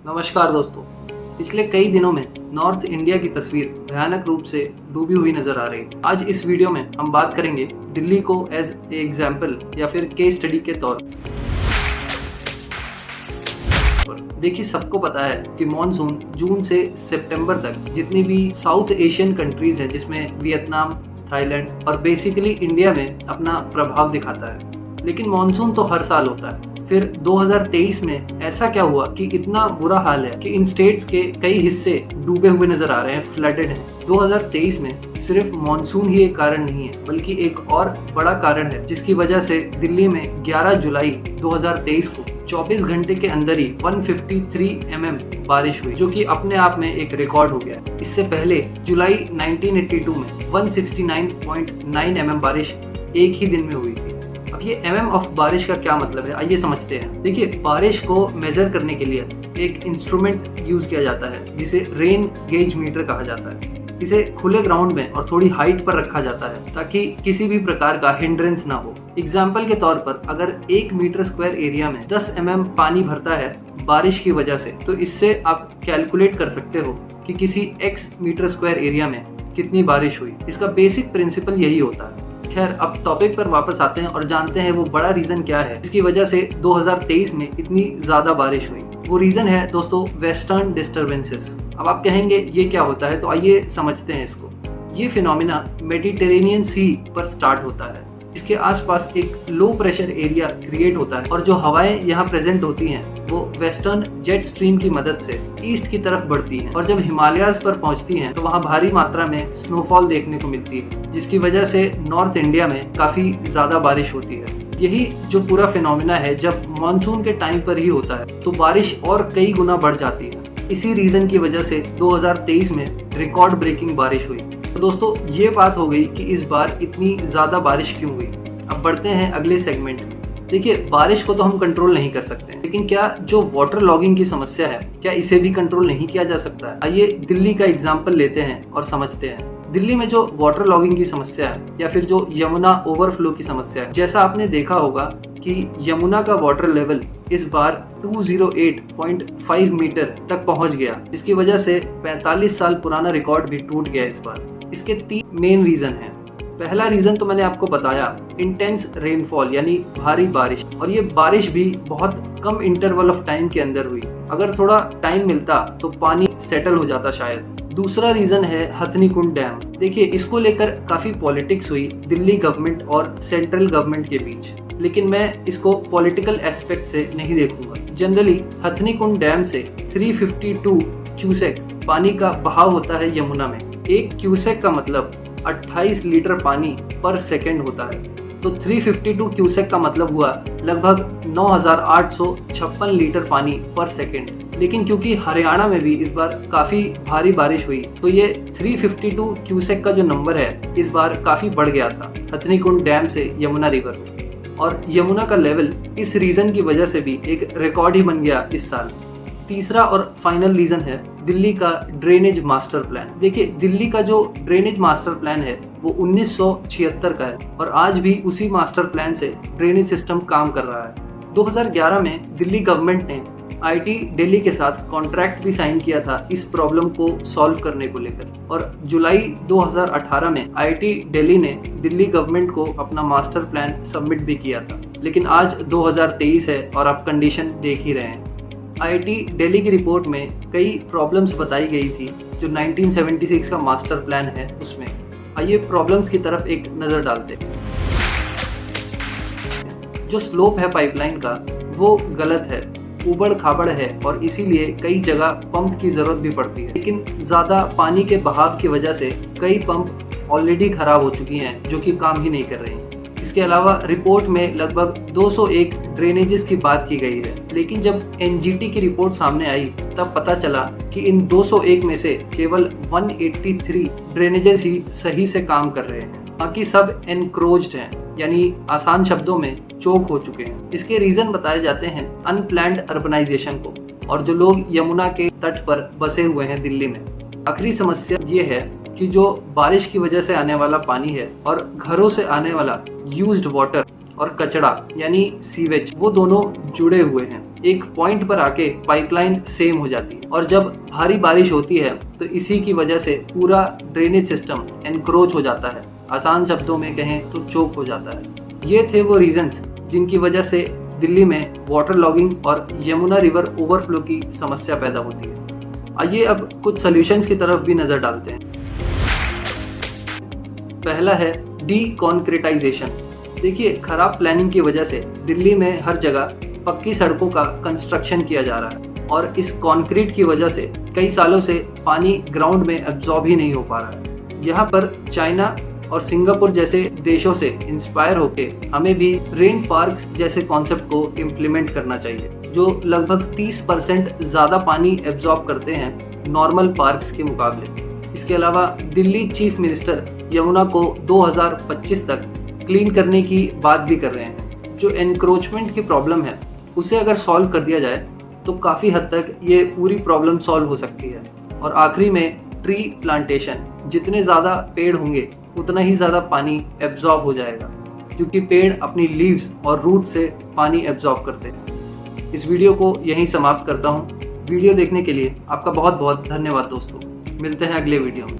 नमस्कार दोस्तों। पिछले कई दिनों में नॉर्थ इंडिया की तस्वीर भयानक रूप से डूबी हुई नजर आ रही है। आज इस वीडियो में हम बात करेंगे दिल्ली को एज ए एग्जाम्पल या फिर केस स्टडी के तौर पर। देखिए, सबको पता है कि मॉनसून जून से सितंबर तक जितनी भी साउथ एशियन कंट्रीज है, जिसमें वियतनाम, थाईलैंड और बेसिकली इंडिया में अपना प्रभाव दिखाता है। लेकिन मॉनसून तो हर साल होता है। फिर 2023 में ऐसा क्या हुआ कि इतना बुरा हाल है कि इन स्टेट्स के कई हिस्से डूबे हुए नजर आ रहे हैं, फ्लडेड हैं। 2023 में सिर्फ मॉनसून ही एक कारण नहीं है, बल्कि एक और बड़ा कारण है, जिसकी वजह से दिल्ली में 11 जुलाई 2023 को 24 घंटे के अंदर ही 153 mm बारिश हुई, जो कि अपने आप में एक रिकॉर्ड हो गया। इससे पहले जुलाई 1982 में 169.9 mm बारिश एक ही दिन में हुई थी। अब ये mm ऑफ बारिश का क्या मतलब है, आइए समझते हैं। देखिए, बारिश को मेजर करने के लिए एक इंस्ट्रूमेंट यूज किया जाता है जिसे रेन गेज मीटर कहा जाता है। इसे खुले ग्राउंड में और थोड़ी हाइट पर रखा जाता है ताकि किसी भी प्रकार का हिंड्रेंस ना हो। एग्जाम्पल के तौर पर, अगर 1 मीटर स्क्वायर एरिया में 10 mm पानी भरता है बारिश की वजह से, तो इससे आप कैलकुलेट कर सकते हो कि किसी x मीटर स्क्वायर एरिया में कितनी बारिश हुई। इसका बेसिक प्रिंसिपल यही होता है। खैर, अब टॉपिक पर वापस आते हैं और जानते हैं वो बड़ा रीजन क्या है जिसकी वजह से 2023 में इतनी ज्यादा बारिश हुई। वो रीजन है दोस्तों, वेस्टर्न डिस्टर्बेंसेस। अब आप कहेंगे ये क्या होता है, तो आइए समझते हैं इसको। ये फिनोमिना मेडिटेरेनियन सी पर स्टार्ट होता है। इसके आसपास एक लो प्रेशर एरिया क्रिएट होता है और जो हवाएं यहाँ प्रेजेंट होती हैं वो वेस्टर्न जेट स्ट्रीम की मदद से ईस्ट की तरफ बढ़ती हैं और जब हिमालयाज पर पहुंचती हैं तो वहाँ भारी मात्रा में स्नोफॉल देखने को मिलती है, जिसकी वजह से नॉर्थ इंडिया में काफी ज्यादा बारिश होती है। यही जो पूरा फिनोमिना है, जब मानसून के टाइम पर ही होता है तो बारिश और कई गुना बढ़ जाती है। इसी रीजन की वजह से 2023 में रिकॉर्ड ब्रेकिंग बारिश हुई। तो दोस्तों, ये बात हो गई कि इस बार इतनी ज्यादा बारिश क्यों हुई। अब बढ़ते हैं अगले सेगमेंट में। देखिए, बारिश को तो हम कंट्रोल नहीं कर सकते, लेकिन क्या जो वाटर लॉगिंग की समस्या है, क्या इसे भी कंट्रोल नहीं किया जा सकता है? आइए दिल्ली का एग्जाम्पल लेते हैं और समझते हैं। दिल्ली में जो वाटर लॉगिंग की समस्या है या फिर जो यमुना ओवरफ्लो की समस्या है, जैसा आपने देखा होगा कि यमुना का वाटर लेवल इस बार 208.5 मीटर तक पहुंच गया, जिसकी वजह से 45 साल पुराना रिकॉर्ड भी टूट गया इस बार। इसके 3 मेन रीजन हैं। पहला रीजन तो मैंने आपको बताया, इंटेंस रेनफॉल यानी भारी बारिश, और ये बारिश भी बहुत कम इंटरवल ऑफ टाइम के अंदर हुई। अगर थोड़ा टाइम मिलता तो पानी सेटल हो जाता शायद। दूसरा रीजन है हथनीकुंड डैम। देखिए, इसको लेकर काफी पॉलिटिक्स हुई दिल्ली गवर्नमेंट और सेंट्रल गवर्नमेंट के बीच, लेकिन मैं इसको पॉलिटिकल एस्पेक्ट से नहीं देखूंगा। जनरली हथनीकुंड डैम से 352 क्यूसेक पानी का बहाव होता है यमुना में। 1 क्यूसेक का मतलब 28 लीटर पानी पर सेकेंड होता है, तो 352 क्यूसेक का मतलब हुआ लगभग 9,856 लीटर पानी पर सेकेंड। लेकिन क्योंकि हरियाणा में भी इस बार काफी भारी बारिश हुई, तो ये 352 क्यूसेक का जो नंबर है इस बार काफी बढ़ गया था हथनीकुंड डैम से यमुना रिवर में। और यमुना का लेवल इस रीजन की वजह से भी एक रिकॉर्ड ही बन गया इस साल। तीसरा और फाइनल रीजन है दिल्ली का ड्रेनेज मास्टर प्लान। देखिए, दिल्ली का जो ड्रेनेज मास्टर प्लान है वो 1976 का है और आज भी उसी मास्टर प्लान से ड्रेनेज सिस्टम काम कर रहा है। 2011 में दिल्ली गवर्नमेंट ने आईटी दिल्ली के साथ कॉन्ट्रैक्ट भी साइन किया था इस प्रॉब्लम को सॉल्व करने को लेकर, और जुलाई 2018 में आईटी दिल्ली ने दिल्ली गवर्नमेंट को अपना मास्टर प्लान सबमिट भी किया था। लेकिन आज 2023 है और आप कंडीशन देख ही रहे हैं। आईटी दिल्ली की रिपोर्ट में कई प्रॉब्लम्स बताई गई थी जो 1976 का मास्टर प्लान है उसमें। आइए प्रॉब्लम्स की तरफ एक नज़र डालते हैं। जो स्लोप है पाइपलाइन का वो गलत है, उबड़ खाबड़ है और इसीलिए कई जगह पंप की जरूरत भी पड़ती है। लेकिन ज़्यादा पानी के बहाव की वजह से कई पंप ऑलरेडी खराब हो चुकी हैं जो कि काम ही नहीं कर रही। इसके अलावा रिपोर्ट में लगभग 201 ड्रेनेजेस की बात की गई है, लेकिन जब एनजीटी की रिपोर्ट सामने आई तब पता चला कि इन 201 में से केवल 183 ड्रेनेजेस ही सही से काम कर रहे हैं, बाकी सब एनक्रोच्ड हैं, यानी आसान शब्दों में चोक हो चुके हैं। इसके रीजन बताए जाते हैं अनप्लैन्ड अर्बनाइजेशन को और जो लोग यमुना के तट पर बसे हुए हैं दिल्ली में। आखिरी समस्या ये है कि जो बारिश की वजह से आने वाला पानी है और घरों से आने वाला यूज्ड वाटर और कचरा यानी सीवेज, वो दोनों जुड़े हुए हैं। एक पॉइंट पर आके पाइपलाइन सेम हो जाती है और जब भारी बारिश होती है तो इसी की वजह से पूरा ड्रेनेज सिस्टम एनक्रोच हो जाता है, आसान शब्दों में कहें तो चोक हो जाता है। ये थे वो रीजंस जिनकी वजह से दिल्ली में वाटर लॉगिंग और यमुना रिवर ओवरफ्लो की समस्या पैदा होती है। आइए अब कुछ सॉल्यूशंस की तरफ भी नजर डालते हैं। पहला है डीकॉन्क्रीटाइजेशन। देखिए, खराब प्लानिंग की वजह से दिल्ली में हर जगह पक्की सड़कों का कंस्ट्रक्शन किया जा रहा है और इस कंक्रीट की वजह से कई सालों से पानी ग्राउंड में एब्जॉर्ब ही नहीं हो पा रहा है। यहाँ पर चाइना और सिंगापुर जैसे देशों से इंस्पायर होके हमें भी रेन पार्क जैसे कॉन्सेप्ट को इम्प्लीमेंट करना चाहिए, जो लगभग 30% ज़्यादा पानी एब्जॉर्ब करते हैं नॉर्मल पार्क्स के मुकाबले। इसके अलावा दिल्ली चीफ मिनिस्टर यमुना को 2025 तक क्लीन करने की बात भी कर रहे हैं। जो एनक्रोचमेंट की प्रॉब्लम है उसे अगर सॉल्व कर दिया जाए तो काफ़ी हद तक ये पूरी प्रॉब्लम सॉल्व हो सकती है। और आखिरी में ट्री प्लांटेशन। जितने ज़्यादा पेड़ होंगे उतना ही ज़्यादा पानी एब्जॉर्ब हो जाएगा, क्योंकि पेड़ अपनी लीव्स और रूट से पानी एब्जॉर्ब करते हैं। इस वीडियो को यहीं समाप्त करता हूँ। वीडियो देखने के लिए आपका बहुत बहुत धन्यवाद दोस्तों। मिलते हैं अगले वीडियो में।